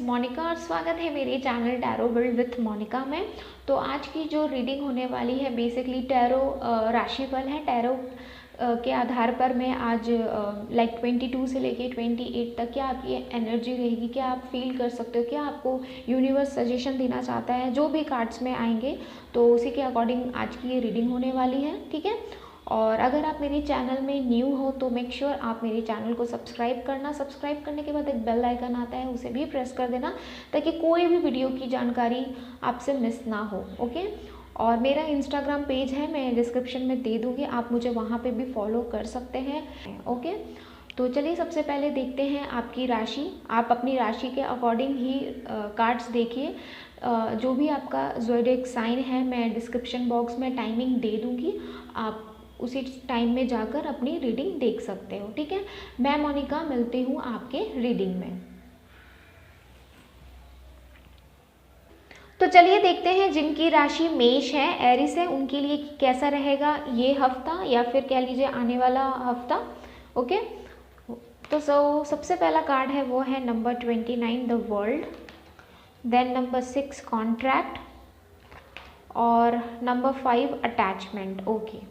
मोनिका और स्वागत है मेरे channel tarot world with Monika में। तो आज की जो रीडिंग होने वाली है बेसिकली टैरो राशिफल है। टैरो के आधार पर मैं आज लाइक 22 से लेके 28 तक क्या आपकी एनर्जी रहेगी, क्या आप फील कर सकते हो, क्या आपको यूनिवर्स सजेशन देना चाहता है, जो भी कार्ड्स में आएंगे तो उसी के अकॉर्डिंग आज की ये रीडिंग होने वाली है। ठीक है, और अगर आप मेरे चैनल में न्यू हो तो मेक श्योर आप मेरे चैनल को सब्सक्राइब करना। सब्सक्राइब करने के बाद एक बेल आइकन आता है, उसे भी प्रेस कर देना ताकि कोई भी वीडियो की जानकारी आपसे मिस ना हो। ओके, और मेरा इंस्टाग्राम पेज है, मैं डिस्क्रिप्शन में दे दूँगी, आप मुझे वहाँ पे भी फॉलो कर सकते हैं। ओके, तो चलिए सबसे पहले देखते हैं आपकी राशि। आप अपनी राशि के अकॉर्डिंग ही कार्ड्स देखिए। जो भी आपका ज़ोडिएक साइन है मैं डिस्क्रिप्शन बॉक्स में टाइमिंग दे दूँगी, आप उसी टाइम में जाकर अपनी रीडिंग देख सकते हो। ठीक है, मैं मोनिका मिलती हूँ आपके रीडिंग में। तो चलिए देखते हैं जिनकी राशि मेष है, एरिस है, उनके लिए कैसा रहेगा ये हफ्ता या फिर कह लीजिए आने वाला हफ्ता। ओके, तो सबसे पहला कार्ड है वो है number 29 the world, then number 6 contract और नंबर 5 अटैचमेंट। ओके,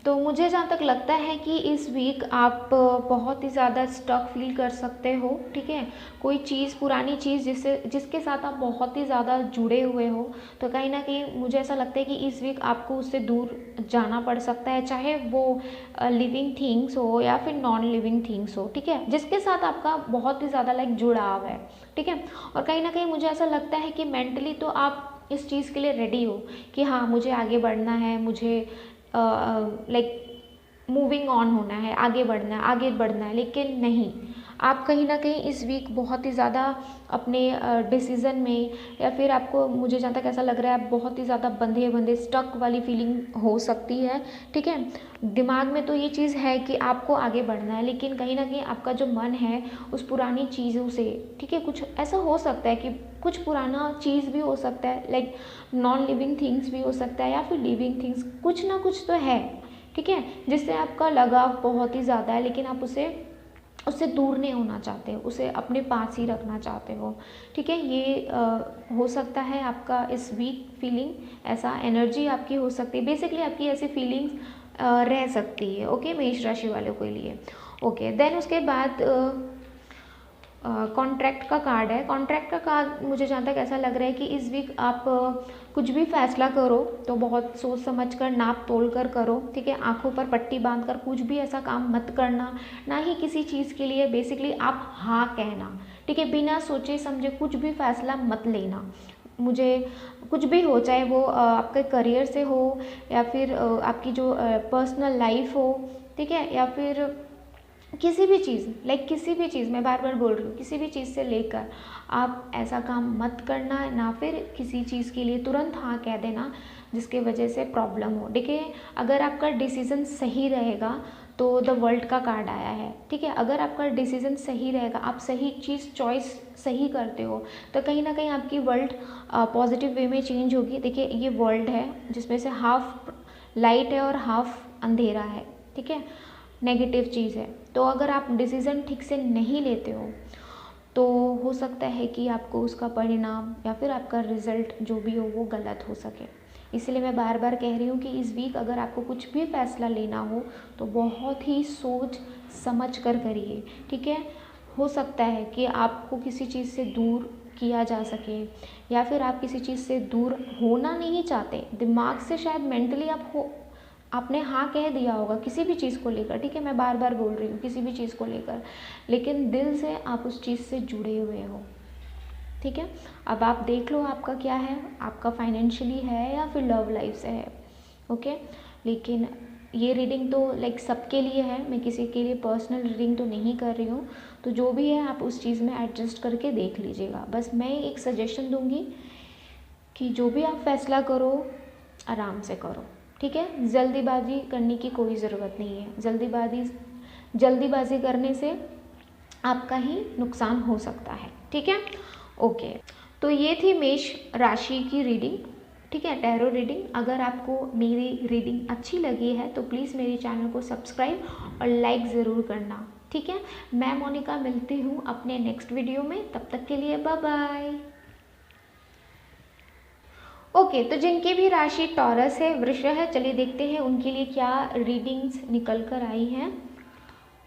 तो मुझे जहाँ तक लगता है कि इस वीक आप बहुत ही ज़्यादा स्टक फील कर सकते हो। ठीक है, कोई चीज़, पुरानी चीज़ जिसके साथ आप बहुत ही ज़्यादा जुड़े हुए हो, तो कहीं ना कहीं मुझे ऐसा लगता है कि इस वीक आपको उससे दूर जाना पड़ सकता है, चाहे वो लिविंग थिंग्स हो या फिर नॉन लिविंग थिंग्स हो। ठीक है, जिसके साथ आपका बहुत ही ज़्यादा लाइक जुड़ाव है। ठीक है, और कहीं ना कहीं मुझे ऐसा लगता है कि मेंटली तो आप इस चीज़ के लिए रेडी हो कि हाँ मुझे आगे बढ़ना है, मुझे लाइक मूविंग ऑन होना है, आगे बढ़ना है, लेकिन नहीं, आप कहीं ना कहीं इस वीक बहुत ही ज़्यादा अपने डिसीज़न में या फिर आपको, मुझे जहाँ तक ऐसा लग रहा है, आप बहुत ही ज़्यादा बंधे स्टक वाली फीलिंग हो सकती है। ठीक है, दिमाग में तो ये चीज़ है कि आपको आगे बढ़ना है, लेकिन कहीं ना कहीं आपका जो मन है उस पुरानी चीज़ों से, ठीक है, कुछ ऐसा हो सकता है कि कुछ पुराना चीज़ भी हो सकता है, लाइक नॉन लिविंग थिंग्स भी हो सकता है या फिर लिविंग थिंग्स, कुछ ना कुछ तो है। ठीक है, जिससे आपका लगाव बहुत ही ज़्यादा है, लेकिन आप उससे दूर नहीं होना चाहते हो, उसे अपने पास ही रखना चाहते हो। ठीक है, ये हो सकता है आपका इस वीक फीलिंग, ऐसा एनर्जी आपकी हो सकती है, बेसिकली आपकी ऐसी फीलिंग्स रह सकती है। ओके, मेष राशि वालों के लिए। ओके, देन उसके बाद कॉन्ट्रैक्ट का कार्ड है। कॉन्ट्रैक्ट का कार्ड मुझे जहाँ तक ऐसा लग रहा है कि इस वीक आप कुछ भी फैसला करो तो बहुत सोच समझ कर, नाप तोल कर करो। ठीक है, आंखों पर पट्टी बांध कर कुछ भी ऐसा काम मत करना, ना ही किसी चीज़ के लिए बेसिकली आप हाँ कहना। ठीक है, बिना सोचे समझे कुछ भी फैसला मत लेना। मुझे कुछ भी हो, चाहे वो आपके करियर से हो या फिर आपकी जो पर्सनल लाइफ हो, ठीक है, या फिर किसी भी चीज़, लाइक किसी भी चीज़, मैं बार बार बोल रही हूँ, किसी भी चीज़ से लेकर आप ऐसा काम मत करना, ना फिर किसी चीज़ के लिए तुरंत हाँ कह देना जिसके वजह से प्रॉब्लम हो। देखिए, अगर आपका डिसीज़न सही रहेगा तो द वर्ल्ड का कार्ड आया है। ठीक है, अगर आपका डिसीज़न सही रहेगा, आप सही चीज़ चॉइस सही करते हो, तो कहीं ना कहीं आपकी वर्ल्ड पॉजिटिव वे में चेंज होगी। देखिए, ये वर्ल्ड है जिसमें से हाफ लाइट है और हाफ अंधेरा है। ठीक है, नेगेटिव चीज़ है, तो अगर आप डिसीज़न ठीक से नहीं लेते हो तो हो सकता है कि आपको उसका परिणाम या फिर आपका रिज़ल्ट जो भी हो वो गलत हो सके। इसलिए मैं बार बार कह रही हूँ कि इस वीक अगर आपको कुछ भी फैसला लेना हो तो बहुत ही सोच समझ कर करिए। ठीक है, हो सकता है कि आपको किसी चीज़ से दूर किया जा सके या फिर आप किसी चीज़ से दूर होना नहीं चाहते, दिमाग से शायद मेंटली आपने हाँ कह दिया होगा किसी भी चीज़ को लेकर। ठीक है, मैं बार बार बोल रही हूँ किसी भी चीज़ को लेकर, लेकिन दिल से आप उस चीज़ से जुड़े हुए हो। ठीक है, अब आप देख लो आपका क्या है, आपका फाइनेंशियली है या फिर लव लाइफ से है। ओके, लेकिन ये रीडिंग तो लाइक सबके लिए है, मैं किसी के लिए पर्सनल रीडिंग तो नहीं कर रही हूँ। तो जो भी है आप उस चीज़ में एडजस्ट करके देख लीजिएगा। बस मैं एक सजेशन दूँगी कि जो भी आप फैसला करो आराम से करो। ठीक है, जल्दीबाजी करने की कोई ज़रूरत नहीं है। जल्दीबाजी करने से आपका ही नुकसान हो सकता है। ठीक है, ओके, तो ये थी मेष राशि की रीडिंग। ठीक है, टैरो रीडिंग। अगर आपको मेरी रीडिंग अच्छी लगी है तो प्लीज़ मेरे चैनल को सब्सक्राइब और लाइक ज़रूर करना। ठीक है, मैं मोनिका मिलती हूँ अपने नेक्स्ट वीडियो में, तब तक के लिए बाय बाय। ओके, तो जिनकी भी राशि टॉरस है, वृष है, चलिए देखते हैं उनके लिए क्या रीडिंग्स निकल कर आई हैं।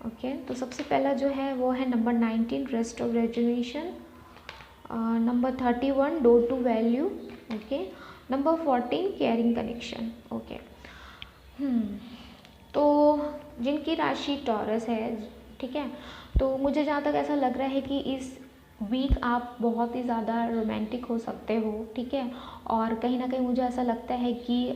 ओके, तो सबसे पहला जो है वो है number 19 rest of resolution, number 31 door to value, okay, number 14 caring connection. Okay, तो जिनकी राशि टॉरस है, ठीक है, तो मुझे जहाँ तक ऐसा लग रहा है कि इस वीक आप बहुत ही ज़्यादा रोमांटिक हो सकते हो, ठीक है, और कहीं ना कहीं मुझे ऐसा लगता है कि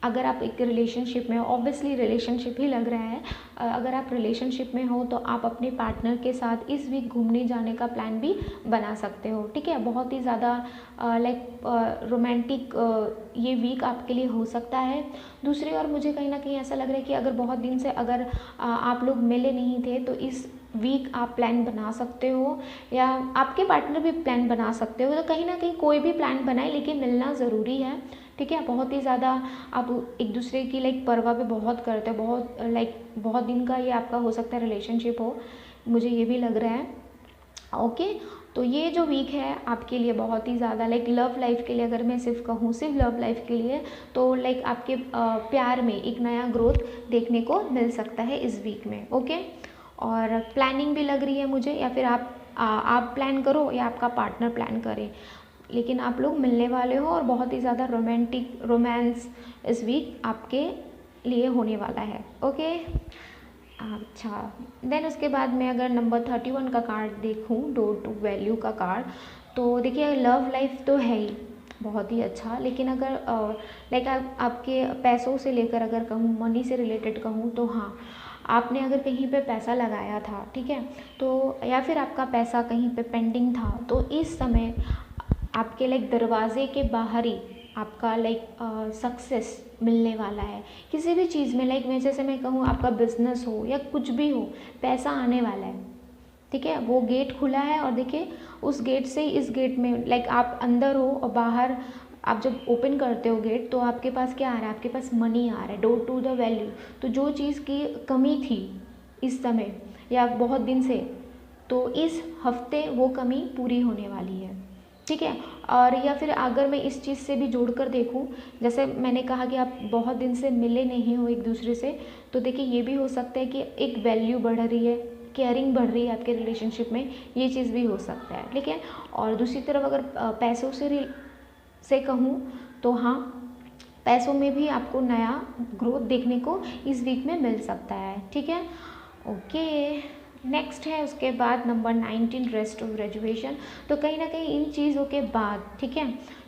अगर आप एक रिलेशनशिप में हो, ऑब्वियसली रिलेशनशिप ही लग रहा है, अगर आप रिलेशनशिप में हो तो आप अपने पार्टनर के साथ इस वीक घूमने जाने का प्लान भी बना सकते हो, ठीक है, बहुत ही ज़्यादा लाइक रोमांटिक ये वीक आपके लिए हो सकता है। दूसरी ओर मुझे कहीं ना कहीं ऐसा लग रहा है कि अगर बहुत दिन से अगर आप लोग मिले नहीं थे तो इस वीक आप प्लान बना सकते हो, या आपके पार्टनर भी प्लान बना सकते हो, तो कहीं ना कहीं कोई भी प्लान बनाए लेकिन मिलना ज़रूरी है, ठीक है। बहुत ही ज़्यादा आप एक दूसरे की लाइक परवाह भी बहुत करते हो, बहुत लाइक बहुत दिन का ये आपका हो सकता है रिलेशनशिप हो, मुझे ये भी लग रहा है। ओके, तो ये जो वीक है आपके लिए बहुत ही ज़्यादा लाइक लव लाइफ के लिए, अगर मैं सिर्फ कहूँ सिर्फ लव लाइफ के लिए, तो लाइक आपके प्यार में एक नया ग्रोथ देखने को मिल सकता है इस वीक में। ओके, और प्लानिंग भी लग रही है मुझे, या फिर आप प्लान करो या आपका पार्टनर प्लान करे, लेकिन आप लोग मिलने वाले हो और बहुत ही ज़्यादा रोमांस इस वीक आपके लिए होने वाला है। ओके, अच्छा, देन उसके बाद मैं अगर नंबर 31 का कार्ड देखूं, डोर टू वैल्यू का कार्ड, तो देखिए लव लाइफ तो है ही बहुत ही अच्छा, लेकिन अगर लाइक आपके पैसों से लेकर अगर कहूँ, मनी से रिलेटेड कहूँ, तो हाँ, आपने अगर कहीं पे पैसा लगाया था, ठीक है, तो या फिर आपका पैसा कहीं पे पेंडिंग था, तो इस समय आपके लाइक दरवाजे के बाहर ही आपका लाइक सक्सेस मिलने वाला है किसी भी चीज़ में। लाइक मैं जैसे मैं कहूँ, आपका बिजनेस हो या कुछ भी हो, पैसा आने वाला है, ठीक है, वो गेट खुला है और देखिए उस गेट से इस गेट में लाइक आप अंदर हो और बाहर आप जब ओपन करते हो गेट, तो आपके पास क्या आ रहा है, आपके पास मनी आ रहा है, डोर टू द वैल्यू। तो जो चीज़ की कमी थी इस समय या बहुत दिन से, तो इस हफ्ते वो कमी पूरी होने वाली है, ठीक है। और या फिर अगर मैं इस चीज़ से भी जोड़कर देखूं, जैसे मैंने कहा कि आप बहुत दिन से मिले नहीं हो एक दूसरे से, तो देखिए ये भी हो सकता है कि एक वैल्यू बढ़ रही है, केयरिंग बढ़ रही है आपके रिलेशनशिप में, ये चीज़ भी हो सकता है, ठीक है। और दूसरी तरफ अगर पैसों से कहूँ, तो हाँ, पैसों में भी आपको नया ग्रोथ देखने को इस वीक में मिल सकता है, ठीक है। ओके, नेक्स्ट है उसके बाद नंबर 19 रेस्ट ऑफ ग्रेजुएशन। तो कहीं ना कहीं इन चीज़ों के बाद, ठीक है,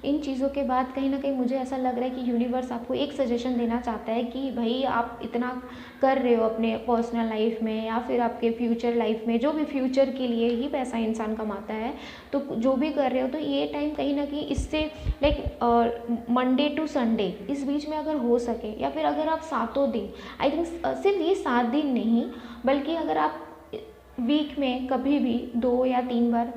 इन चीज़ों के बाद कहीं ना कहीं मुझे ऐसा लग रहा है कि यूनिवर्स आपको एक सजेशन देना चाहता है कि भाई आप इतना कर रहे हो अपने पर्सनल लाइफ में या फिर आपके फ्यूचर लाइफ में, जो भी फ्यूचर के लिए ही पैसा इंसान कमाता है, तो जो भी कर रहे हो, तो ये टाइम कहीं ना कहीं इससे लाइक मंडे टू संडे इस बीच में अगर हो सके, या फिर अगर आप सातों दिन, आई थिंक सिर्फ ये 7 दिन नहीं, बल्कि अगर आप वीक में कभी भी 2 या 3 बार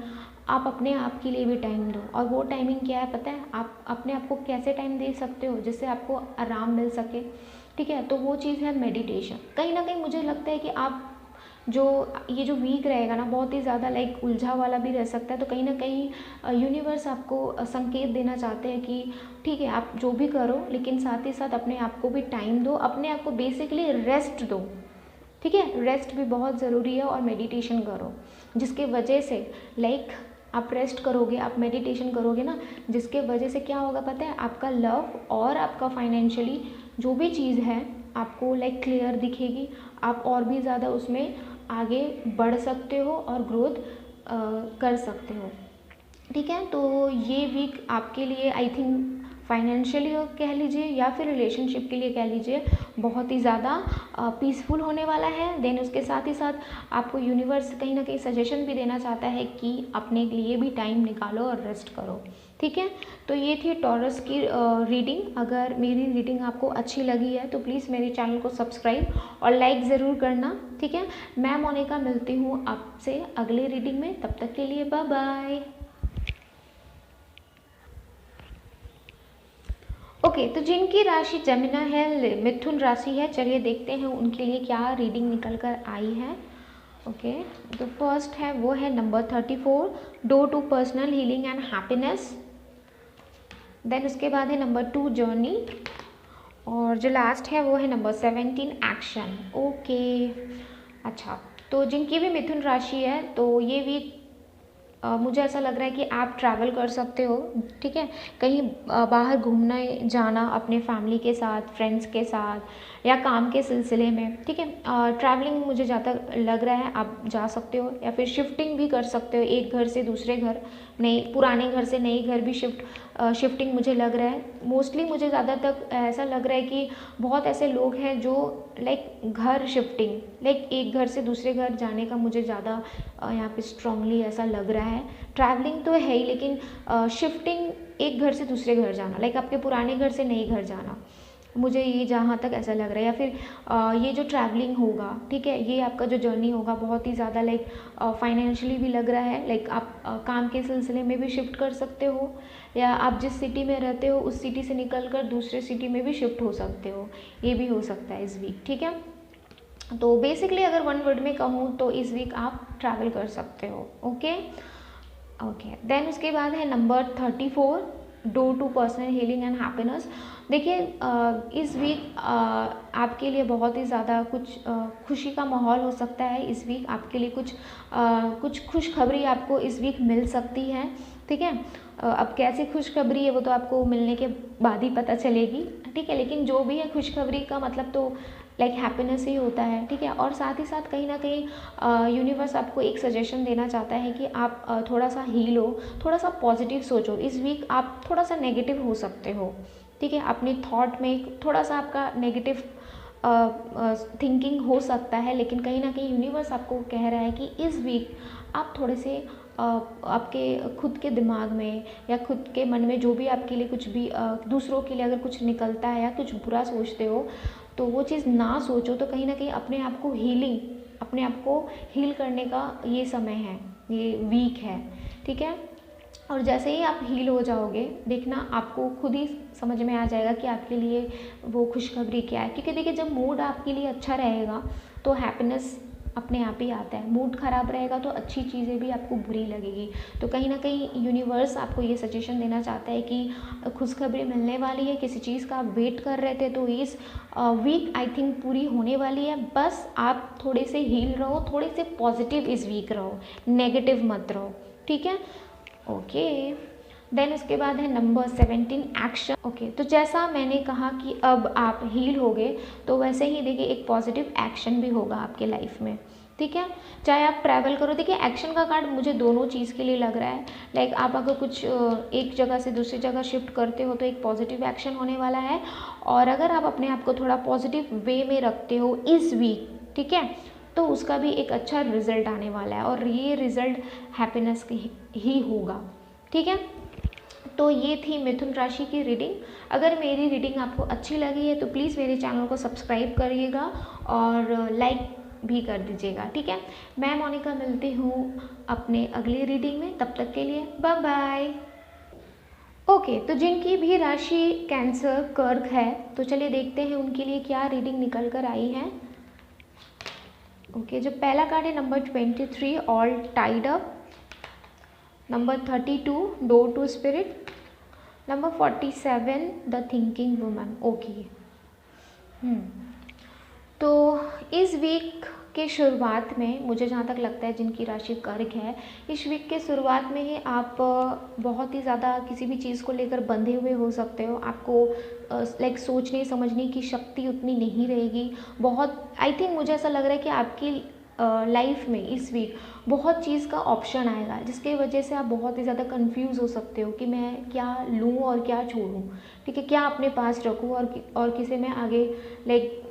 आप अपने आप के लिए भी टाइम दो। और वो टाइमिंग क्या है पता है, आप अपने आप को कैसे टाइम दे सकते हो जिससे आपको आराम मिल सके, ठीक है, तो वो चीज़ है मेडिटेशन। कहीं ना कहीं मुझे लगता है कि आप ये जो वीक रहेगा ना, बहुत ही ज़्यादा लाइक उलझा वाला भी रह सकता है, तो कहीं ना कहीं यूनिवर्स आपको संकेत देना चाहते हैं कि ठीक है, आप जो भी करो, लेकिन साथ ही साथ अपने आप को भी टाइम दो, अपने आप को बेसिकली रेस्ट दो, ठीक है, रेस्ट भी बहुत ज़रूरी है। और मेडिटेशन करो, जिसके वजह से लाइक आप रेस्ट करोगे, आप मेडिटेशन करोगे ना, जिसके वजह से क्या होगा पता है, आपका लव और आपका फाइनेंशियली जो भी चीज़ है आपको लाइक क्लियर दिखेगी, आप और भी ज़्यादा उसमें आगे बढ़ सकते हो और ग्रोथ कर सकते हो, ठीक है। तो ये वीक आपके लिए आई थिंक फाइनेंशियली कह लीजिए या फिर रिलेशनशिप के लिए कह लीजिए, बहुत ही ज़्यादा पीसफुल होने वाला है। देन उसके साथ ही साथ आपको यूनिवर्स कहीं ना कहीं सजेशन भी देना चाहता है कि अपने लिए भी टाइम निकालो और रेस्ट करो, ठीक है। तो ये थी टॉरस की रीडिंग। अगर मेरी रीडिंग आपको अच्छी लगी है तो प्लीज़ मेरे चैनल को सब्सक्राइब और लाइक ज़रूर करना, ठीक है। मैं मोनिका मिलती हूँ आपसे अगले रीडिंग में, तब तक के लिए बाय बाय। ओके, तो जिनकी राशि जमिना है, मिथुन राशि है, चलिए देखते हैं उनके लिए क्या रीडिंग निकल कर आई है। ओके, तो फर्स्ट है वो है number 34, door to personal healing and happiness. Then उसके बाद है नंबर 2, जर्नी। और जो लास्ट है वो है नंबर 17, एक्शन। ओके, अच्छा, तो जिनकी भी मिथुन राशि है तो ये वीक मुझे ऐसा लग रहा है कि आप ट्रैवल कर सकते हो, ठीक है, कहीं बाहर घूमने जाना अपने फैमिली के साथ, फ्रेंड्स के साथ या काम के सिलसिले में, ठीक है। ट्रैवलिंग मुझे ज़्यादा लग रहा है आप जा सकते हो, या फिर शिफ्टिंग भी कर सकते हो, एक घर से दूसरे घर, नए पुराने घर से नए घर भी शिफ्टिंग मुझे लग रहा है। मोस्टली मुझे ज़्यादातर ऐसा लग रहा है कि बहुत ऐसे लोग हैं जो लाइक घर शिफ्टिंग, लाइक एक घर से दूसरे घर जाने का मुझे ज़्यादा यहाँ पे स्ट्रांगली ऐसा लग रहा है। ट्रैवलिंग तो है ही, लेकिन शिफ्टिंग, एक घर से दूसरे घर जाना, लाइक आपके पुराने घर से नए घर जाना, मुझे ये जहाँ तक ऐसा लग रहा है। या फिर ये जो ट्रैवलिंग होगा, ठीक है, ये आपका जो जर्नी होगा बहुत ही ज़्यादा लाइक फाइनेंशियली भी लग रहा है, लाइक आप काम के सिलसिले में भी शिफ्ट कर सकते हो, या आप जिस सिटी में रहते हो उस सिटी से निकल कर दूसरे सिटी में भी शिफ्ट हो सकते हो, ये भी हो सकता है इस वीक, ठीक है। तो बेसिकली अगर वन वर्ड में कहूँ तो इस वीक आप ट्रैवल कर सकते हो। ओके, ओके, देन उसके बाद है number 34, door to personal healing and happiness. देखिए इस वीक आपके लिए बहुत ही ज़्यादा कुछ खुशी का माहौल हो सकता है। इस वीक आपके लिए कुछ खुशखबरी आपको इस वीक मिल सकती है, ठीक है। अब कैसी खुशखबरी है वो तो आपको मिलने के बाद ही पता चलेगी, ठीक है, लेकिन जो भी है खुशखबरी का मतलब तो लाइक हैप्पीनेस ही होता है, ठीक है। और साथ ही साथ कहीं ना कहीं यूनिवर्स आपको एक सजेशन देना चाहता है कि आप थोड़ा सा हील हो, थोड़ा सा पॉजिटिव सोचो। इस वीक आप थोड़ा सा नेगेटिव हो सकते हो, ठीक है, अपने थॉट में थोड़ा सा आपका नेगेटिव थिंकिंग हो सकता है, लेकिन कहीं ना कहीं यूनिवर्स आपको कह रहा है कि इस वीक आप थोड़े से आपके खुद के दिमाग में या खुद के मन में जो भी आपके लिए कुछ भी दूसरों के लिए अगर कुछ निकलता है या कुछ बुरा सोचते हो तो वो चीज़ ना सोचो। तो कहीं ना कहीं अपने आप को हील करने का ये समय है, ये वीक है, ठीक है। और जैसे ही आप हील हो जाओगे, देखना आपको खुद ही समझ में आ जाएगा कि आपके लिए वो खुशखबरी क्या है। क्योंकि देखिए जब मूड आपके लिए अच्छा रहेगा तो हैप्पीनेस अपने आप ही आता है, मूड ख़राब रहेगा तो अच्छी चीज़ें भी आपको बुरी लगेगी। तो कहीं ना कहीं यूनिवर्स आपको ये सजेशन देना चाहता है कि खुशखबरी मिलने वाली है, किसी चीज़ का आप वेट कर रहे थे तो इस वीक आई थिंक पूरी होने वाली है। बस आप थोड़े से हील रहो, थोड़े से पॉजिटिव इस वीक रहो, नेगेटिव मत रहो, ठीक है। ओके, देन उसके बाद है नंबर 17, एक्शन। ओके, तो जैसा मैंने कहा कि अब आप हील हो गए तो वैसे ही देखिए एक पॉजिटिव एक्शन भी होगा आपके लाइफ में, ठीक है। चाहे आप ट्रैवल करो, देखिए एक्शन का कार्ड मुझे दोनों चीज़ के लिए लग रहा है। लाइक आप अगर कुछ एक जगह से दूसरी जगह शिफ्ट करते हो तो एक पॉजिटिव एक्शन होने वाला है, और अगर आप अपने आप को थोड़ा पॉजिटिव वे में रखते हो इस वीक, ठीक है, तो उसका भी एक अच्छा रिजल्ट आने वाला है, और ये रिजल्ट हैप्पीनेस ही होगा, ठीक है। तो ये थी मिथुन राशि की रीडिंग। अगर मेरी रीडिंग आपको अच्छी लगी है तो प्लीज़ मेरे चैनल को सब्सक्राइब करिएगा और लाइक भी कर दीजिएगा, ठीक है। मैं मोनिका मिलती हूँ अपने अगली रीडिंग में, तब तक के लिए बाय बाय। ओके, तो जिनकी भी राशि कैंसर कर्क है तो चलिए देखते हैं उनके लिए क्या रीडिंग निकल कर आई है। ओके, जो पहला कार्ड है number 23, all tied up. Number 32, door to spirit. Number 47, the thinking woman. Okay, तो इस वीक के शुरुआत में मुझे जहाँ तक लगता है जिनकी राशि कर्क है, इस वीक के शुरुआत में ही आप बहुत ही ज़्यादा किसी भी चीज़ को लेकर बंधे हुए हो सकते हो। आपको लाइक सोचने समझने की शक्ति उतनी नहीं रहेगी। बहुत आई थिंक मुझे ऐसा लग रहा है कि आपकी लाइफ में इस वीक बहुत चीज़ का ऑप्शन आएगा, जिसकी वजह से आप बहुत ही ज़्यादा कंफ्यूज हो सकते हो कि मैं क्या लूँ और क्या छोड़ूँ, ठीक है, क्या अपने पास रखूँ और किसे मैं आगे लाइक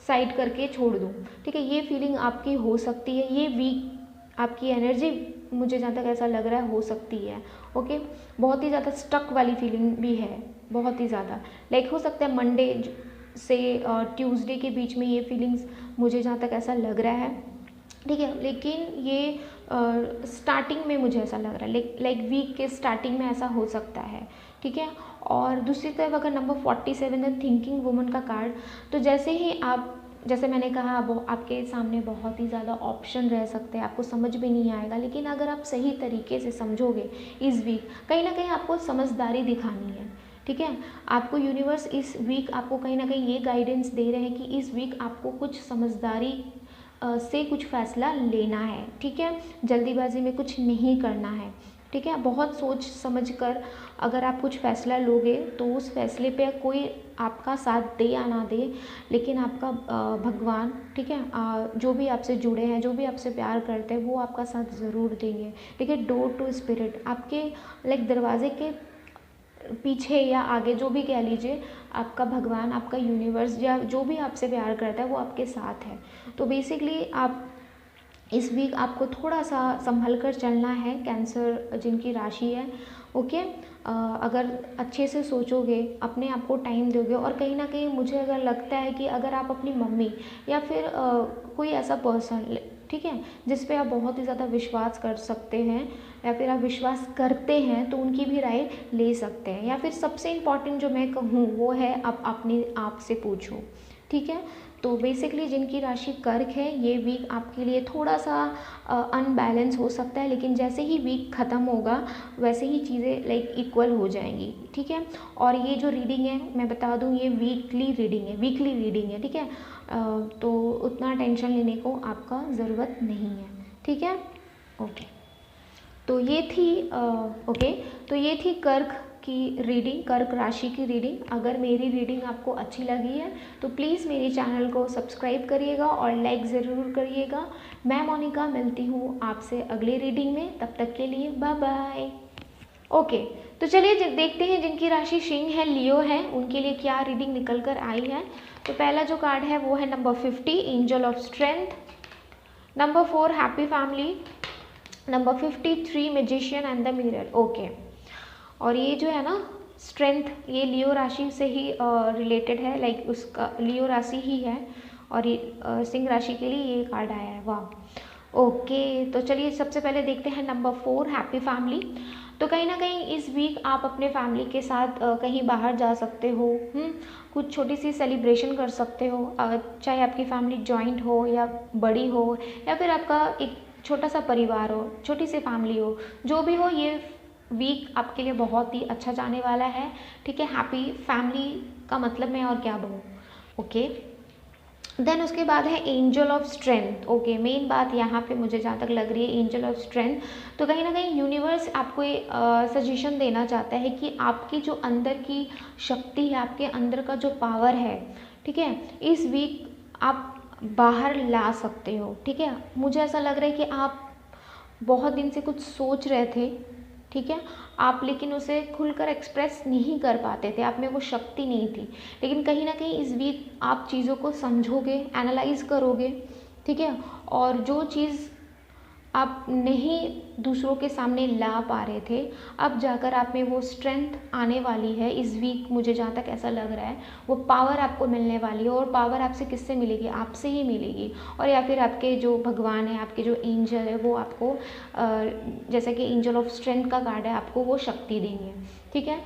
साइड करके छोड़ दूँ, ठीक है। ये फीलिंग आपकी हो सकती है, ये वीक आपकी एनर्जी मुझे जहाँ तक ऐसा लग रहा है हो सकती है। ओके, बहुत ही ज़्यादा स्टक वाली फीलिंग भी है, बहुत ही ज़्यादा लाइक हो सकता है मंडे से ट्यूसडे के बीच में ये फीलिंग्स मुझे जहाँ तक ऐसा लग रहा है, ठीक है। लेकिन ये स्टार्टिंग में मुझे ऐसा लग रहा है लाइक वीक के स्टार्टिंग में ऐसा हो सकता है, ठीक ठीक है। और दूसरी तरफ अगर नंबर 47 है थिंकिंग वुमन का कार्ड, तो जैसे ही आप, जैसे मैंने कहा, वो आपके सामने बहुत ही ज़्यादा ऑप्शन रह सकते हैं, आपको समझ भी नहीं आएगा, लेकिन अगर आप सही तरीके से समझोगे इस वीक, कहीं ना कहीं आपको समझदारी दिखानी है, ठीक है। आपको यूनिवर्स इस वीक आपको कहीं ना कहीं ये गाइडेंस दे रहे हैं कि इस वीक आपको कुछ समझदारी से कुछ फ़ैसला लेना है, ठीक है। जल्दीबाजी में कुछ नहीं करना है, ठीक है। बहुत सोच समझ कर अगर आप कुछ फ़ैसला लोगे तो उस फैसले पे कोई आपका साथ दे या ना दे, लेकिन आपका भगवान, ठीक है, जो भी आपसे जुड़े हैं, जो भी आपसे प्यार करते हैं, वो आपका साथ ज़रूर देंगे। देखिए, डोर टू स्पिरिट, आपके लाइक दरवाजे के पीछे या आगे, जो भी कह लीजिए, आपका भगवान, आपका यूनिवर्स या जो भी आपसे प्यार करता है वो आपके साथ है। तो बेसिकली आप इस वीक आपको थोड़ा सा संभल कर चलना है, कैंसर जिनकी राशि है, ओके। अगर अच्छे से सोचोगे, अपने आप को टाइम दोगे, और कहीं ना कहीं मुझे अगर लगता है कि अगर आप अपनी मम्मी या फिर कोई ऐसा पर्सन, ठीक है, जिस पे आप बहुत ही ज़्यादा विश्वास कर सकते हैं या फिर आप विश्वास करते हैं, तो उनकी भी राय ले सकते हैं। या फिर सबसे इम्पॉर्टेंट जो मैं कहूँ वो है, आप अपने आप से पूछो, ठीक है। तो बेसिकली जिनकी राशि कर्क है, ये वीक आपके लिए थोड़ा सा अनबैलेंस हो सकता है, लेकिन जैसे ही वीक ख़त्म होगा वैसे ही चीज़ें लाइक इक्वल हो जाएंगी, ठीक है। और ये जो रीडिंग है, मैं बता दूं, ये वीकली रीडिंग है, ठीक है। तो उतना टेंशन लेने को आपका ज़रूरत नहीं है, ठीक है, ओके। तो ये थी ओके, तो ये थी कर्क की रीडिंग, कर्क राशि की रीडिंग। अगर मेरी रीडिंग आपको अच्छी लगी है तो प्लीज़ मेरे चैनल को सब्सक्राइब करिएगा और लाइक ज़रूर करिएगा। मैं मोनिका मिलती हूँ आपसे अगली रीडिंग में, तब तक के लिए बाय बाय। ओके, तो चलिए देखते हैं जिनकी राशि सिंह है, लियो है, उनके लिए क्या रीडिंग निकल कर आई है। तो पहला जो कार्ड है वो है number 50, angel of strength. Number 4, happy family. Number 53, magician and the mirror, okay. और ये जो है ना स्ट्रेंथ, ये लियो राशि से ही रिलेटेड है, लाइक उसका लियो राशि ही है, और ये सिंह राशि के लिए ये कार्ड आया है, वाह। ओके, तो चलिए सबसे पहले देखते हैं नंबर 4, हैप्पी फैमिली। तो कहीं ना कहीं इस वीक आप अपने फैमिली के साथ कहीं बाहर जा सकते हो, कुछ छोटी सी सेलिब्रेशन कर सकते हो, चाहे आपकी फैमिली जॉइंट हो या बड़ी हो, या फिर आपका एक छोटा सा परिवार हो, छोटी सी फैमिली हो, जो भी हो, ये वीक आपके लिए बहुत ही अच्छा जाने वाला है, ठीक है। हैप्पी फैमिली का मतलब मैं और क्या बोलूँ, ओके। देन उसके बाद है angel of strength, okay. Main बात यहाँ पे मुझे जहाँ तक लग रही है एंजल ऑफ स्ट्रेंथ, तो कहीं ना कहीं यूनिवर्स आपको सजेशन देना चाहता है कि आपकी जो अंदर की शक्ति है, आपके अंदर का जो पावर है, ठीक है, इस वीक आप बाहर ला सकते हो, ठीक है। मुझे ऐसा लग रहा है कि आप बहुत दिन से कुछ सोच रहे थे, ठीक है, आप लेकिन उसे खुलकर एक्सप्रेस नहीं कर पाते थे, आप में वो शक्ति नहीं थी, लेकिन कहीं ना कहीं इस वीक आप चीज़ों को समझोगे, एनालाइज करोगे, ठीक है, और जो चीज़ आप नहीं दूसरों के सामने ला पा रहे थे, अब जाकर आप में वो स्ट्रेंथ आने वाली है इस वीक। मुझे जहाँ तक ऐसा लग रहा है वो पावर आपको मिलने वाली है, और पावर आपसे किससे मिलेगी, आपसे ही मिलेगी, और या फिर आपके जो भगवान है, आपके जो एंजल है, वो आपको जैसे कि एंजल ऑफ स्ट्रेंथ का कार्ड है, आपको वो शक्ति देंगे, ठीक है।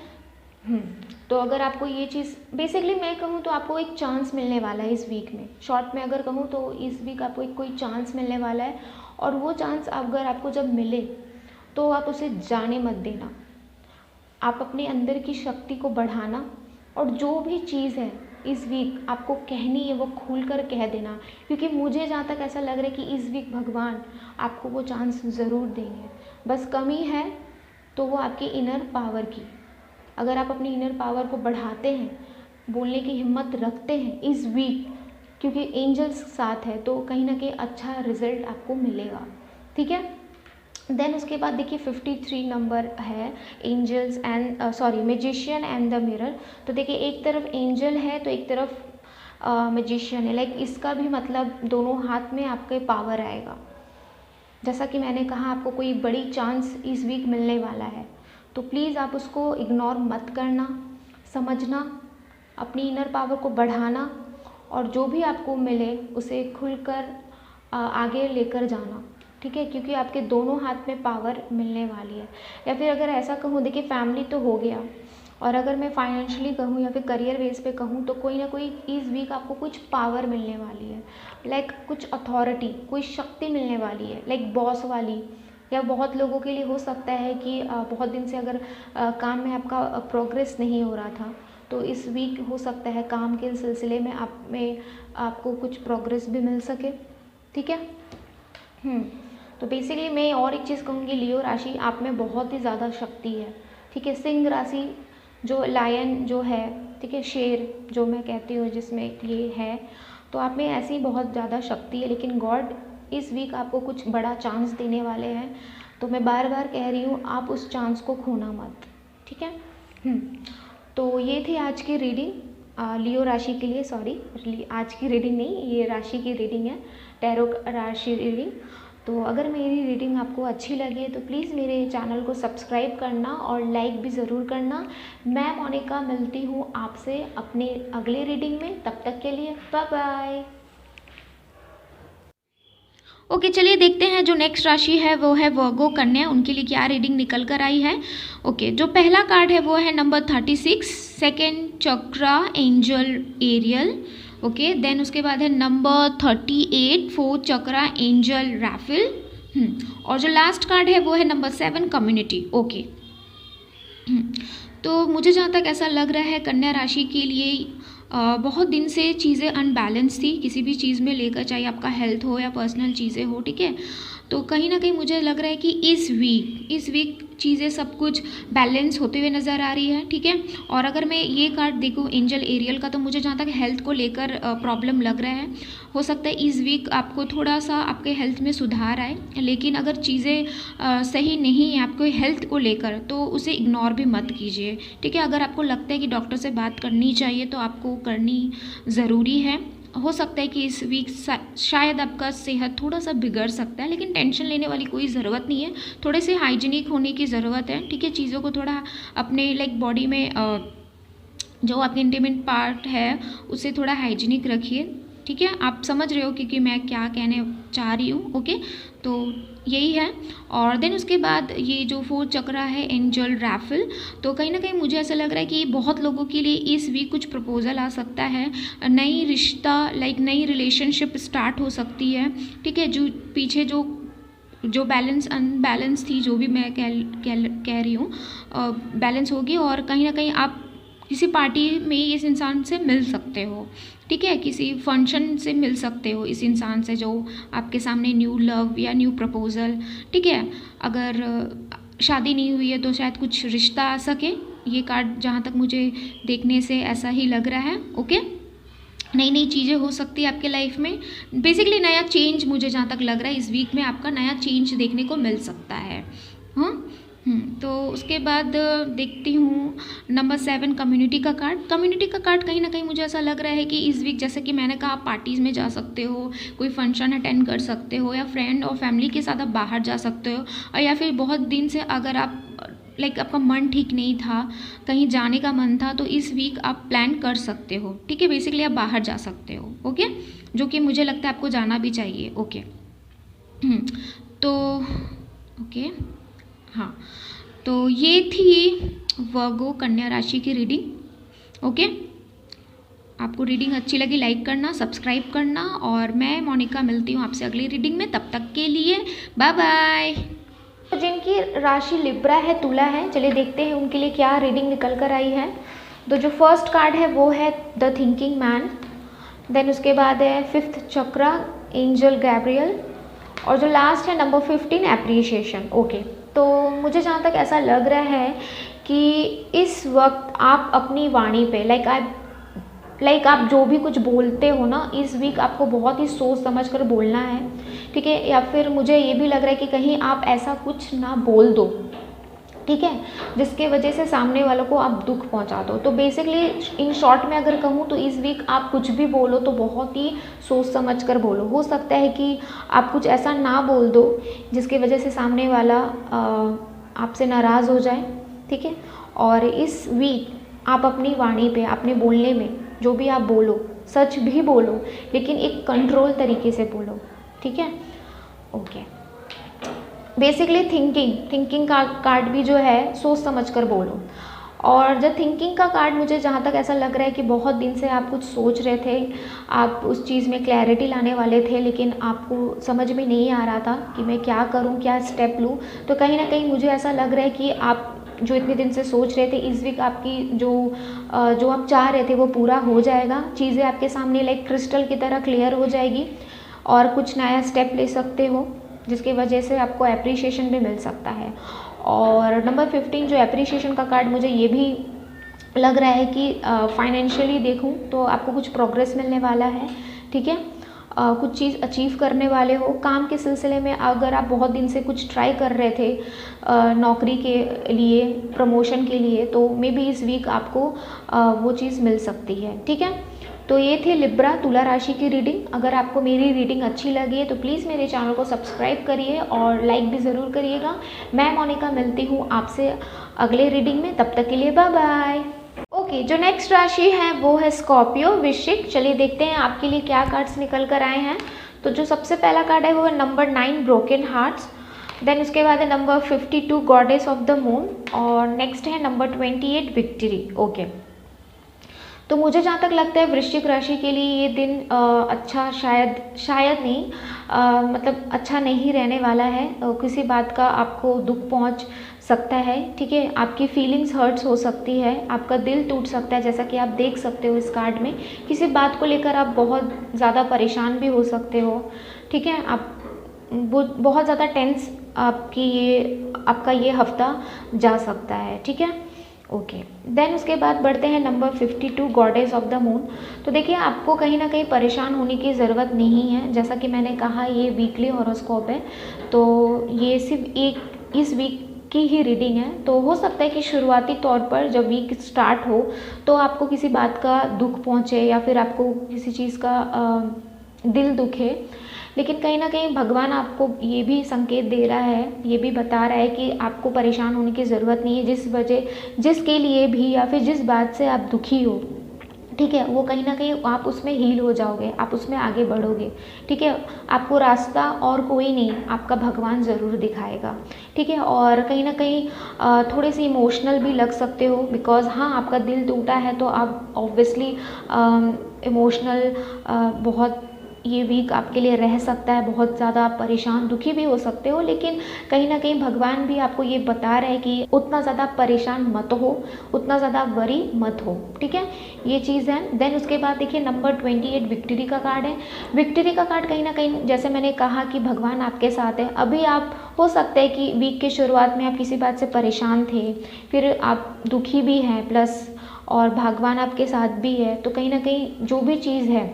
तो अगर आपको ये चीज़, बेसिकली मैं कहूँ तो आपको एक चांस मिलने वाला है इस वीक में, शॉर्ट में अगर कहूँ तो इस वीक आपको एक कोई चांस मिलने वाला है, और वो चांस अगर आपको जब मिले तो आप उसे जाने मत देना, आप अपने अंदर की शक्ति को बढ़ाना, और जो भी चीज़ है इस वीक आपको कहनी है वो खुल कर कह देना, क्योंकि मुझे जहाँ तक ऐसा लग रहा है कि इस वीक भगवान आपको वो चांस ज़रूर देंगे। बस कमी है तो वो आपकी इनर पावर की। अगर आप अपनी इनर पावर को बढ़ाते हैं, बोलने की हिम्मत रखते हैं इस वीक, क्योंकि एंजल्स साथ है, तो कहीं ना कहीं अच्छा रिजल्ट आपको मिलेगा, ठीक है। देन उसके बाद देखिए 53 नंबर है, angels and magician and the mirror. तो देखिए एक तरफ एंजल है तो एक तरफ मैजिशियन है, लाइक इसका भी मतलब दोनों हाथ में आपके पावर आएगा। जैसा कि मैंने कहा, आपको कोई बड़ी चांस इस वीक मिलने वाला है, तो प्लीज़ आप उसको इग्नोर मत करना, समझना, अपनी इनर पावर को बढ़ाना, और जो भी आपको मिले उसे खुलकर आगे लेकर जाना, ठीक है, क्योंकि आपके दोनों हाथ में पावर मिलने वाली है। या फिर अगर ऐसा कहूँ, देखिए फैमिली तो हो गया, और अगर मैं फाइनेंशियली कहूँ या फिर करियर बेस पे कहूँ तो कोई ना कोई इस वीक आपको कुछ पावर मिलने वाली है, लाइक कुछ अथॉरिटी, कोई शक्ति मिलने वाली है, लाइक बॉस वाली। या बहुत लोगों के लिए हो सकता है कि बहुत दिन से अगर काम में आपका प्रोग्रेस नहीं हो रहा था, तो इस वीक हो सकता है काम के सिलसिले में आपको कुछ प्रोग्रेस भी मिल सके। ठीक है। तो बेसिकली मैं और एक चीज़ कहूँगी, लियो राशि आप में बहुत ही ज़्यादा शक्ति है। ठीक है। सिंह राशि जो लायन जो है, ठीक है, शेर जो मैं कहती हूँ जिसमें ये है, तो आप में ऐसी बहुत ज़्यादा शक्ति है, लेकिन गॉड इस वीक आपको कुछ बड़ा चांस देने वाले हैं। तो मैं बार बार कह रही हूँ, आप उस चांस को खोना मत। ठीक है। तो ये थी आज की रीडिंग लियो राशि के लिए। सॉरी, आज की रीडिंग नहीं, ये राशि की रीडिंग है, टैरो राशि रीडिंग। तो अगर मेरी रीडिंग आपको अच्छी लगी है तो प्लीज़ मेरे चैनल को सब्सक्राइब करना और लाइक भी ज़रूर करना। मैं मोनिका मिलती हूँ आपसे अपने अगले रीडिंग में, तब तक के लिए बाय बाय। ओके, चलिए देखते हैं जो नेक्स्ट राशि है वो है वर्गो कन्या, उनके लिए क्या रीडिंग निकल कर आई है। ओके, जो पहला कार्ड है वो है नंबर 36, सेकेंड चक्रा एंजल एरियल। ओके, देन उसके बाद है नंबर 38, फोर्थ चक्रा एंजल रैफिल। और जो लास्ट कार्ड है वो है नंबर 7, कम्युनिटी। ओके, तो मुझे जहाँ तक ऐसा लग रहा है कन्या राशि के लिए बहुत दिन से चीज़ें अनबैलेंस थी किसी भी चीज़ में लेकर, चाहे आपका हेल्थ हो या पर्सनल चीज़ें हो। ठीक है। तो कहीं ना कहीं मुझे लग रहा है कि इस वीक चीज़ें सब कुछ बैलेंस होते हुए नज़र आ रही है। ठीक है। और अगर मैं ये कार्ड देखूँ एंजल एरियल का, तो मुझे जहाँ तक हेल्थ को लेकर प्रॉब्लम लग रहा है, हो सकता है इस वीक आपको थोड़ा सा आपके हेल्थ में सुधार आए। लेकिन अगर चीज़ें सही नहीं है आपको हेल्थ को लेकर, तो उसे इग्नोर भी मत कीजिए। ठीक है। अगर आपको लगता है कि डॉक्टर से बात करनी चाहिए तो आपको करनी ज़रूरी है। हो सकता है कि इस वीक शायद आपका सेहत थोड़ा सा बिगड़ सकता है, लेकिन टेंशन लेने वाली कोई ज़रूरत नहीं है। थोड़े से हाइजीनिक होने की ज़रूरत है। ठीक है। चीज़ों को थोड़ा अपने लाइक बॉडी में जो आपके इंटीमेट पार्ट है उसे थोड़ा हाइजीनिक रखिए। ठीक है। आप समझ रहे हो कि मैं क्या कहने चाह रही हूँ। ओके, तो यही है। और देन उसके बाद ये जो फोर्थ चक्रा है एंजल रैफिल, तो कहीं ना कहीं मुझे ऐसा लग रहा है कि बहुत लोगों के लिए इस वीक कुछ प्रपोजल आ सकता है, नई रिश्ता लाइक नई रिलेशनशिप स्टार्ट हो सकती है। ठीक है। जो पीछे जो बैलेंस अनबैलेंस थी, जो भी मैं कह रही हूँ, बैलेंस होगी। और कहीं ना कहीं आप किसी पार्टी में इस इंसान से मिल सकते हो। ठीक है। किसी फंक्शन से मिल सकते हो इस इंसान से जो आपके सामने न्यू लव या न्यू प्रपोजल। ठीक है। अगर शादी नहीं हुई है तो शायद कुछ रिश्ता आ सके। ये कार्ड जहाँ तक मुझे देखने से ऐसा ही लग रहा है। ओके, नई नई चीज़ें हो सकती है आपके लाइफ में। बेसिकली नया चेंज मुझे जहाँ तक लग रहा है इस वीक में आपका नया चेंज देखने को मिल सकता है। हाँ। तो उसके बाद देखती हूँ नंबर 7, कम्युनिटी का कार्ड। कम्युनिटी का कार्ड कहीं ना कहीं मुझे ऐसा लग रहा है कि इस वीक, जैसे कि मैंने कहा, आप पार्टीज़ में जा सकते हो, कोई फंक्शन अटेंड कर सकते हो, या फ्रेंड और फैमिली के साथ आप बाहर जा सकते हो। और या फिर बहुत दिन से अगर आप लाइक आपका मन ठीक नहीं था, कहीं जाने का मन था, तो इस वीक आप प्लान कर सकते हो। ठीक है। बेसिकली आप बाहर जा सकते हो। ओके, जो कि मुझे लगता है आपको जाना भी चाहिए। ओके, तो ओके, हाँ, तो ये थी वर्गो कन्या राशि की रीडिंग। ओके, आपको रीडिंग अच्छी लगी लाइक करना, सब्सक्राइब करना, और मैं मोनिका मिलती हूँ आपसे अगली रीडिंग में। तब तक के लिए बाय बाय। तो जिनकी राशि लिब्रा है, तुला है, चलिए देखते हैं उनके लिए क्या रीडिंग निकल कर आई है। तो जो फर्स्ट कार्ड है वो है द थिंकिंग मैन, देन उसके बाद है 5th चक्रा एंजल गैब्रियल, और जो लास्ट है नंबर 15 एप्रिशिएशन। ओके, तो मुझे जहाँ तक ऐसा लग रहा है कि इस वक्त आप अपनी वाणी पे लाइक आप जो भी कुछ बोलते हो ना, इस वीक आपको बहुत ही सोच समझ कर बोलना है। ठीक है। या फिर मुझे ये भी लग रहा है कि कहीं आप ऐसा कुछ ना बोल दो, ठीक है, जिसके वजह से सामने वालों को आप दुख पहुंचा दो। तो बेसिकली इन शॉर्ट में अगर कहूँ तो इस वीक आप कुछ भी बोलो तो बहुत ही सोच समझ कर बोलो। हो सकता है कि आप कुछ ऐसा ना बोल दो जिसकी वजह से सामने वाला आपसे नाराज़ हो जाए। ठीक है। और इस वीक आप अपनी वाणी पे, अपने बोलने में जो भी आप बोलो, सच भी बोलो, लेकिन एक कंट्रोल तरीके से बोलो। ठीक है। ओके, बेसिकली थिंकिंग का कार्ड भी जो है सोच समझ कर बोलो। और जो थिंकिंग का कार्ड, मुझे जहाँ तक ऐसा लग रहा है कि बहुत दिन से आप कुछ सोच रहे थे, आप उस चीज़ में क्लैरिटी लाने वाले थे, लेकिन आपको समझ में नहीं आ रहा था कि मैं क्या करूँ, क्या स्टेप लूँ। तो कहीं ना कहीं मुझे ऐसा लग रहा है कि आप जो इतने दिन से सोच रहे थे, इस वीक आपकी जो आप चाह रहे थे वो पूरा हो जाएगा। चीज़ें आपके सामने लाइक क्रिस्टल की तरह क्लियर हो जाएगी और कुछ नया स्टेप ले सकते हो, जिसकी वजह से आपको एप्रिसिएशन भी मिल सकता है। और नंबर 15 जो एप्रिसिएशन का कार्ड, मुझे ये भी लग रहा है कि फाइनेंशियली देखूं तो आपको कुछ प्रोग्रेस मिलने वाला है, ठीक है। कुछ चीज़ अचीव करने वाले हो। काम के सिलसिले में अगर आप बहुत दिन से कुछ ट्राई कर रहे थे नौकरी के लिए, प्रमोशन के लिए, तो मे बी इस वीक आपको वो चीज़ मिल सकती है, ठीक है। तो ये थी लिब्रा तुला राशि की रीडिंग। अगर आपको मेरी रीडिंग अच्छी लगी है तो प्लीज़ मेरे चैनल को सब्सक्राइब करिए और लाइक भी ज़रूर करिएगा। मैं मोनिका मिलती हूँ आपसे अगले रीडिंग में, तब तक के लिए बाय बाय। ओके, जो नेक्स्ट राशि है वो है स्कॉर्पियो, वृश्चिक। चलिए देखते हैं आपके लिए क्या कार्ड्स निकल कर आए हैं। तो जो सबसे पहला कार्ड है वो है नंबर 9 ब्रोकन हार्ट्स। देन उसके बाद है number 52 goddess of the moon, और नेक्स्ट है नंबर 28 विक्ट्री। ओके, तो मुझे जहाँ तक लगता है वृश्चिक राशि के लिए ये दिन अच्छा शायद नहीं, मतलब अच्छा नहीं रहने वाला है। किसी बात का आपको दुख पहुँच सकता है, ठीक है। आपकी फीलिंग्स हर्ट्स हो सकती है, आपका दिल टूट सकता है, जैसा कि आप देख सकते हो इस कार्ड में। किसी बात को लेकर आप बहुत ज़्यादा परेशान भी हो सकते हो, ठीक है। आप वो बहुत ज़्यादा टेंस आपका ये हफ्ता जा सकता है, ठीक है। ओके, देन उसके बाद बढ़ते हैं number 52 goddess of the moon. तो देखिए, आपको कहीं ना कहीं परेशान होने की ज़रूरत नहीं है। जैसा कि मैंने कहा, ये वीकली हॉरोस्कोप है, तो ये सिर्फ एक इस वीक की ही रीडिंग है। तो हो सकता है कि शुरुआती तौर पर जब वीक स्टार्ट हो तो आपको किसी बात का दुख पहुँचे या फिर आपको किसी चीज़ का दिल दुखे, लेकिन कहीं ना कहीं भगवान आपको ये भी संकेत दे रहा है, ये भी बता रहा है कि आपको परेशान होने की ज़रूरत नहीं है। जिसके लिए भी या फिर जिस बात से आप दुखी हो, ठीक है, वो कहीं ना कहीं आप उसमें हील हो जाओगे, आप उसमें आगे बढ़ोगे, ठीक है। आपको रास्ता और कोई नहीं, आपका भगवान ज़रूर दिखाएगा, ठीक है। और कहीं ना कहीं थोड़े से इमोशनल भी लग सकते हो, बिकॉज हाँ, आपका दिल टूटा है तो आप ऑब्वियसली इमोशनल बहुत ये वीक आपके लिए रह सकता है। बहुत ज़्यादा आप परेशान दुखी भी हो सकते हो, लेकिन कहीं ना कहीं भगवान भी आपको ये बता रहे हैं कि उतना ज़्यादा परेशान मत हो, उतना ज़्यादा वरी मत हो, ठीक है। ये चीज़ है। देन उसके बाद देखिए नंबर 28 विक्ट्री का कार्ड है। विक्ट्री का कार्ड कहीं ना कहीं, जैसे मैंने कहा कि भगवान आपके साथ है। अभी आप हो सकता है कि वीक के शुरुआत में आप किसी बात से परेशान थे, फिर आप दुखी भी हैं प्लस, और भगवान आपके साथ भी है। तो कहीं ना कहीं जो भी चीज़ है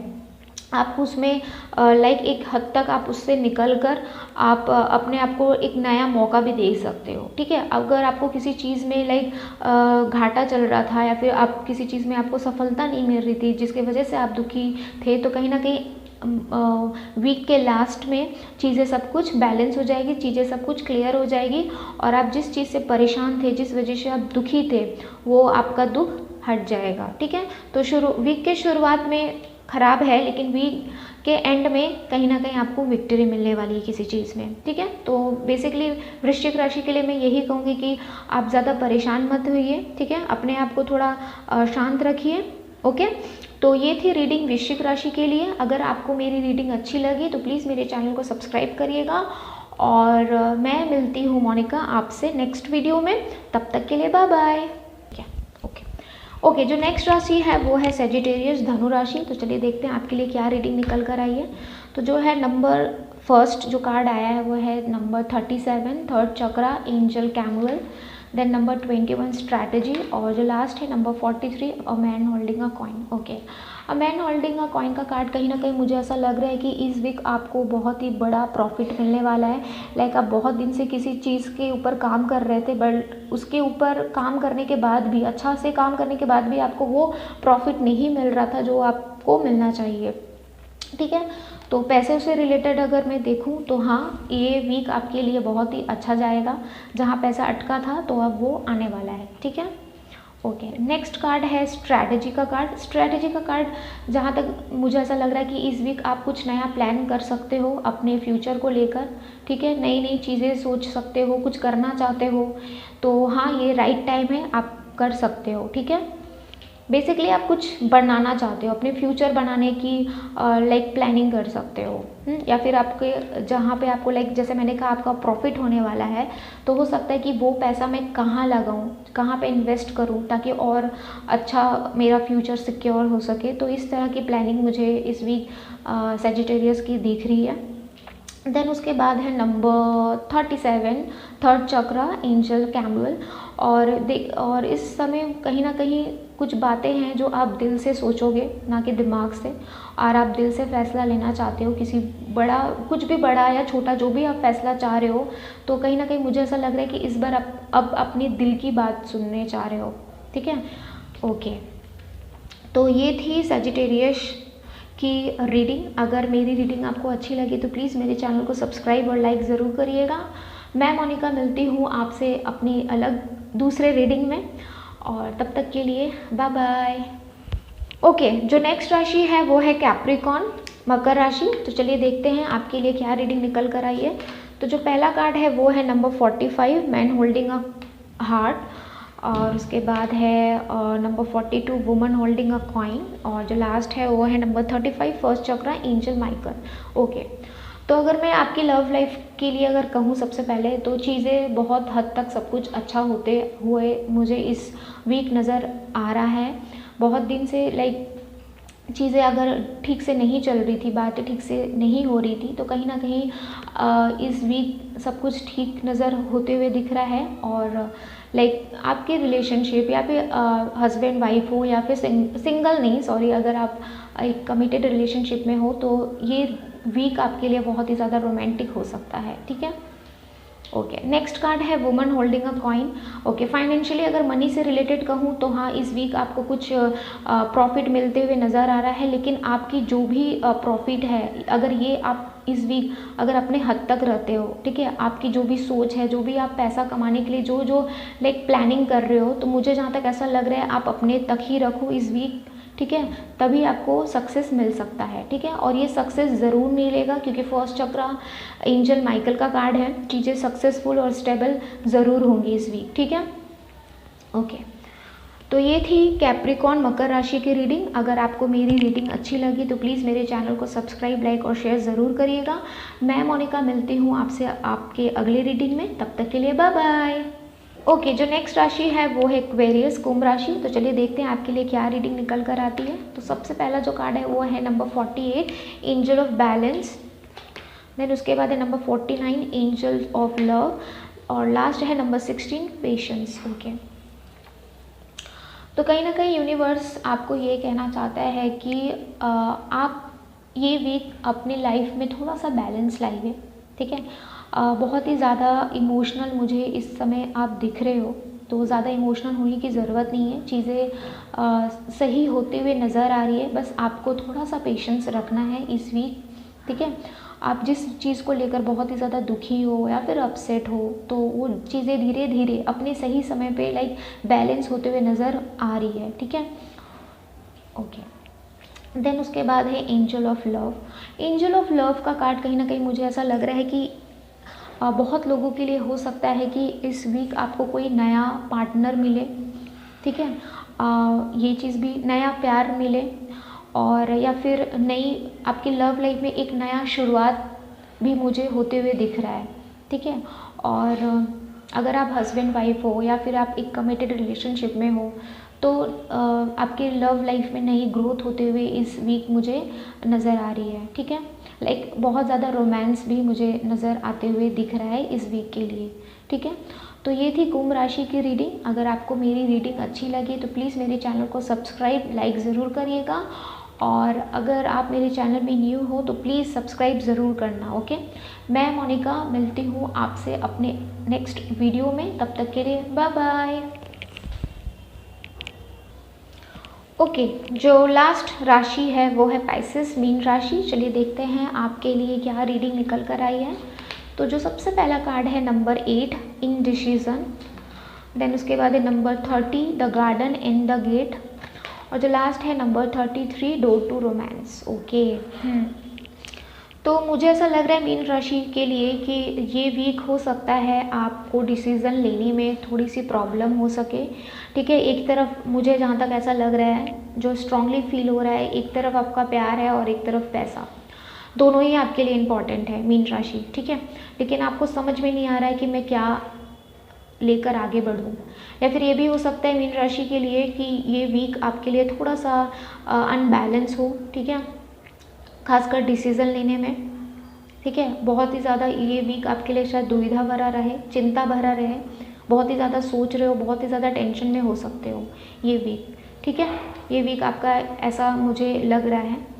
आप उसमें लाइक एक हद तक आप उससे निकल कर आप अपने आप को एक नया मौका भी दे सकते हो, ठीक है। अगर आपको किसी चीज़ में लाइक घाटा चल रहा था या फिर आप किसी चीज़ में आपको सफलता नहीं मिल रही थी जिसकी वजह से आप दुखी थे, तो कहीं ना कहीं वीक के लास्ट में चीज़ें सब कुछ बैलेंस हो जाएगी, चीज़ें सब कुछ क्लियर हो जाएगी, और आप जिस चीज़ से परेशान थे, जिस वजह से आप दुखी थे, वो आपका दुख हट जाएगा, ठीक है। तो वीक के शुरुआत में ख़राब है, लेकिन वीक के एंड में कहीं ना कहीं आपको विक्ट्री मिलने वाली है किसी चीज़ में, ठीक है। तो बेसिकली वृश्चिक राशि के लिए मैं यही कहूँगी कि आप ज़्यादा परेशान मत होइए, ठीक है। अपने आप को थोड़ा शांत रखिए, ओके। तो ये थी रीडिंग वृश्चिक राशि के लिए। अगर आपको मेरी रीडिंग अच्छी लगी तो प्लीज़ मेरे चैनल को सब्सक्राइब करिएगा, और मैं मिलती हूँ मोनिका आपसे नेक्स्ट वीडियो में। तब तक के लिए बाय बाय। ओके, जो नेक्स्ट राशि है वो है सेजिटेरियस, धनु राशि। तो चलिए देखते हैं आपके लिए क्या रीडिंग निकल कर आई है। तो जो है नंबर फर्स्ट जो कार्ड आया है वो है नंबर 37 थर्ड चक्रा, एंजल कैमुअल। देन नंबर 21 स्ट्रैटेजी, और जो लास्ट है number 43 a man holding a coin. Okay, a man holding a coin का कार्ड कहीं ना कहीं मुझे ऐसा लग रहा है कि इस वीक आपको बहुत ही बड़ा प्रॉफिट मिलने वाला है। लाइक आप बहुत दिन से किसी चीज़ के ऊपर काम कर रहे थे, बट उसके ऊपर काम करने के बाद भी, अच्छा से काम करने के बाद भी आपको वो प्रॉफिट नहीं मिल रहा था जो आपको मिलना चाहिए, ठीक है। तो पैसे से रिलेटेड अगर मैं देखूं तो हाँ, ये वीक आपके लिए बहुत ही अच्छा जाएगा। जहां पैसा अटका था तो अब वो आने वाला है, ठीक है। ओके, नेक्स्ट कार्ड है स्ट्रैटेजी का कार्ड। स्ट्रैटेजी का कार्ड, जहाँ तक मुझे ऐसा लग रहा है कि इस वीक आप कुछ नया प्लान कर सकते हो अपने फ्यूचर को लेकर, ठीक है। नई नई चीज़ें सोच सकते हो, कुछ करना चाहते हो, तो हाँ, ये राइट टाइम है। आप कर सकते हो, ठीक है। बेसिकली आप कुछ बनाना चाहते हो, अपने फ्यूचर बनाने की लाइक प्लानिंग कर सकते हो, या फिर आपके जहाँ पे आपको लाइक जैसे मैंने कहा आपका प्रॉफिट होने वाला है, तो हो सकता है कि वो पैसा मैं कहाँ लगाऊँ, कहाँ पे इन्वेस्ट करूँ ताकि और अच्छा मेरा फ्यूचर सिक्योर हो सके। तो इस तरह की प्लानिंग मुझे इस वीक सजिटेरियस की दिख रही है। देन उसके बाद है नंबर 37 थर्ड चक्रा एंजल कैमुअल। और इस समय कहीं ना कहीं कुछ बातें हैं जो आप दिल से सोचोगे, ना कि दिमाग से, और आप दिल से फैसला लेना चाहते हो किसी बड़ा, कुछ भी बड़ा या छोटा जो भी आप फैसला चाह रहे हो। तो कहीं ना कहीं मुझे ऐसा लग रहा है कि इस बार आप अब अपने दिल की बात सुनने चाह रहे हो, ठीक है। ओके, तो ये थी सजिटेरियस की रीडिंग। अगर मेरी रीडिंग आपको अच्छी लगी तो प्लीज़ मेरे चैनल को सब्सक्राइब और लाइक ज़रूर करिएगा। मैं मोनिका मिलती हूँ आपसे अपनी अलग दूसरे रीडिंग में, और तब तक के लिए बाय बाय। ओके, जो नेक्स्ट राशि है वो है कैप्रिकॉन, मकर राशि। तो चलिए देखते हैं आपके लिए क्या रीडिंग निकल कर आई है। तो जो पहला कार्ड है वो है number 45 man holding a heart, और उसके बाद है number 42 woman holding a coin, और जो लास्ट है वो है नंबर 35 फर्स्ट चक्रा एंजल माइकल। ओके, तो अगर मैं आपकी लव लाइफ के लिए अगर कहूँ सबसे पहले, तो चीज़ें बहुत हद तक सब कुछ अच्छा होते हुए मुझे इस वीक नज़र आ रहा है। बहुत दिन से लाइक चीज़ें अगर ठीक से नहीं चल रही थी, बातें ठीक से नहीं हो रही थी, तो कहीं ना कहीं इस वीक सब कुछ ठीक नज़र होते हुए दिख रहा है। और लाइक आपके रिलेशनशिप या फिर हस्बैंड वाइफ हो या फिर सिंगल नहीं, सॉरी, अगर आप एक कमिटेड रिलेशनशिप में हो तो ये वीक आपके लिए बहुत ही ज़्यादा रोमांटिक हो सकता है, ठीक है। ओके, नेक्स्ट कार्ड है woman holding a coin. Okay, financially अगर मनी से रिलेटेड कहूँ तो हाँ, इस वीक आपको कुछ प्रॉफिट मिलते हुए नज़र आ रहा है, लेकिन आपकी जो भी प्रॉफिट है, अगर ये आप इस वीक अगर अपने हद तक रहते हो, ठीक है, आपकी जो भी सोच है, जो भी आप पैसा कमाने के लिए जो जो लाइक प्लानिंग कर रहे हो, तो मुझे जहाँ तक ऐसा लग रहा है आप अपने तक ही रखो इस वीक, ठीक है, तभी आपको सक्सेस मिल सकता है, ठीक है। और ये सक्सेस ज़रूर मिलेगा क्योंकि फर्स्ट चक्रा एंजल माइकल का कार्ड है। चीज़ें सक्सेसफुल और स्टेबल ज़रूर होंगी इस वीक, ठीक है। ओके, तो ये थी कैप्रिकॉन मकर राशि की रीडिंग। अगर आपको मेरी रीडिंग अच्छी लगी तो प्लीज़ मेरे चैनल को सब्सक्राइब, लाइक और शेयर ज़रूर करिएगा। मैं मोनिका मिलती हूँ आपसे आपके अगले रीडिंग में, तब तक के लिए बाय बाय। ओके, जो नेक्स्ट राशि है वो है एक्वेरियस, कुंभ राशि। तो चलिए देखते हैं आपके लिए क्या रीडिंग निकल कर आती है। तो सबसे पहला जो कार्ड है वो है number 48 angel of balance. Then उसके बाद है नंबर 49 एंजल ऑफ लव, और लास्ट है नंबर 16 पेशेंस। ओके, तो कहीं ना कहीं यूनिवर्स आपको ये कहना चाहता है कि आप ये वीक अपनी लाइफ में थोड़ा सा बैलेंस लाइए, ठीक है। बहुत ही ज़्यादा इमोशनल मुझे इस समय आप दिख रहे हो, तो ज़्यादा इमोशनल होने की ज़रूरत नहीं है। चीज़ें सही होते हुए नज़र आ रही है, बस आपको थोड़ा सा पेशेंस रखना है इस वीक, ठीक है। आप जिस चीज़ को लेकर बहुत ही ज़्यादा दुखी हो या फिर अपसेट हो, तो वो चीज़ें धीरे धीरे अपने सही समय पे लाइक बैलेंस होते हुए नज़र आ रही है, ठीक है। ओके, देन उसके बाद है angel of love. Angel of love का कार्ड कहीं ना कहीं मुझे ऐसा लग रहा है कि बहुत लोगों के लिए हो सकता है कि इस वीक आपको कोई नया पार्टनर मिले, ठीक है। ये चीज़ भी नया प्यार मिले, और या फिर नई आपकी लव लाइफ में एक नया शुरुआत भी मुझे होते हुए दिख रहा है, ठीक है। और अगर आप हस्बैंड वाइफ हो या फिर आप एक कमिटेड रिलेशनशिप में हो, तो आपके लव लाइफ में नई ग्रोथ होते हुए इस वीक मुझे नज़र आ रही है, ठीक है। लाइक बहुत ज़्यादा रोमांस भी मुझे नज़र आते हुए दिख रहा है इस वीक के लिए, ठीक है। तो ये थी कुंभ राशि की रीडिंग। अगर आपको मेरी रीडिंग अच्छी लगी तो प्लीज़ मेरे चैनल को सब्सक्राइब, लाइक ज़रूर करिएगा, और अगर आप मेरे चैनल में न्यू हो तो प्लीज़ सब्सक्राइब ज़रूर करना, ओके। मैं मोनिका मिलती हूँ आपसे अपने नेक्स्ट वीडियो में, तब तक के लिए बाय बाय। ओके, जो लास्ट राशि है वो है पाइसेस, मीन राशि। चलिए देखते हैं आपके लिए क्या रीडिंग निकल कर आई है। तो जो सबसे पहला कार्ड है नंबर 8 इनडिसीजन, देन उसके बाद है number 30 the garden in the gate, और जो लास्ट है number 33 door to romance. Okay, तो मुझे ऐसा लग रहा है मीन राशि के लिए कि ये वीक हो सकता है आपको डिसीज़न लेने में थोड़ी सी प्रॉब्लम हो सके, ठीक है। एक तरफ मुझे जहाँ तक ऐसा लग रहा है, जो स्ट्रांगली फील हो रहा है, एक तरफ आपका प्यार है और एक तरफ पैसा, दोनों ही आपके लिए इम्पॉर्टेंट है मीन राशि, ठीक है। लेकिन आपको समझ में नहीं आ रहा है कि मैं क्या लेकर आगे बढ़ूं, या फिर ये भी हो सकता है मीन राशि के लिए कि ये वीक आपके लिए थोड़ा सा अनबैलेंस हो, ठीक है, खासकर डिसीज़न लेने में, ठीक है। बहुत ही ज़्यादा ये वीक आपके लिए शायद दुविधा भरा रहे, चिंता भरा रहे, बहुत ही ज़्यादा सोच रहे हो, बहुत ही ज़्यादा टेंशन में हो सकते हो ये वीक, ठीक है। ये वीक आपका ऐसा मुझे लग रहा है।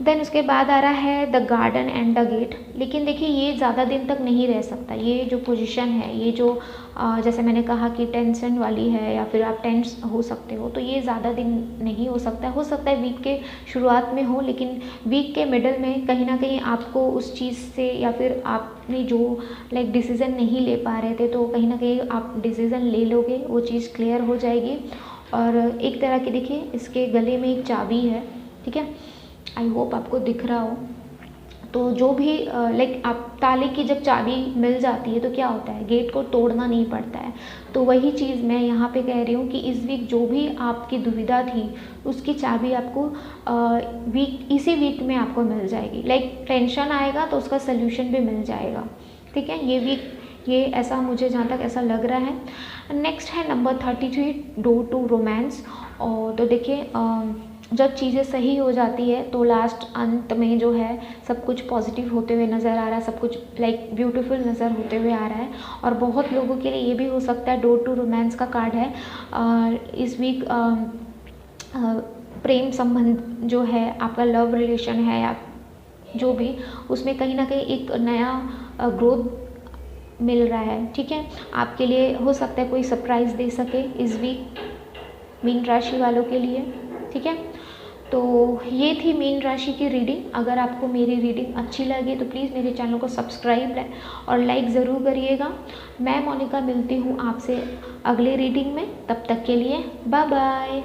देन उसके बाद आ रहा है the garden and the gate. लेकिन देखिए ये ज़्यादा दिन तक नहीं रह सकता, ये जो पोजीशन है, ये जो जैसे मैंने कहा कि टेंशन वाली है या फिर आप टेंस हो सकते हो, तो ये ज़्यादा दिन नहीं हो सकता है वीक के शुरुआत में हो, लेकिन वीक के मिडल में कहीं ना कहीं आपको उस चीज़ से, या फिर आपने जो लाइक डिसीज़न नहीं ले पा रहे थे, तो कहीं ना कहीं आप डिसीज़न ले लोगे, वो चीज़ क्लियर हो जाएगी। और एक तरह की देखिए इसके गले में एक चाबी है, ठीक है, आई होप आपको दिख रहा हो। तो जो भी लाइक आप ताले की जब चाबी मिल जाती है तो क्या होता है, गेट को तोड़ना नहीं पड़ता है। तो वही चीज़ मैं यहाँ पे कह रही हूँ कि इस वीक जो भी आपकी दुविधा थी उसकी चाबी आपको इसी वीक में आपको मिल जाएगी। लाइक टेंशन आएगा तो उसका सल्यूशन भी मिल जाएगा, ठीक है। ये वीक ये ऐसा मुझे जहाँ तक ऐसा लग रहा है। नेक्स्ट है नंबर 33, डोर टू रोमांस। और तो देखिए जब चीज़ें सही हो जाती है तो लास्ट अंत में जो है सब कुछ पॉजिटिव होते हुए नज़र आ रहा है, सब कुछ लाइक ब्यूटीफुल नज़र होते हुए आ रहा है। और बहुत लोगों के लिए ये भी हो सकता है डोर टू रोमांस का कार्ड है। इस वीक प्रेम संबंध जो है, आपका लव रिलेशन है या जो भी, उसमें कहीं ना कहीं एक नया ग्रोथ मिल रहा है, ठीक है। आपके लिए हो सकता है कोई सरप्राइज़ दे सके इस वीक मीन राशि वालों के लिए, ठीक है। तो ये थी मीन राशि की रीडिंग। अगर आपको मेरी रीडिंग अच्छी लगी तो प्लीज़ मेरे चैनल को सब्सक्राइब और लाइक ज़रूर करिएगा। मैं मोनिका मिलती हूँ आपसे अगले रीडिंग में, तब तक के लिए बाय बाय।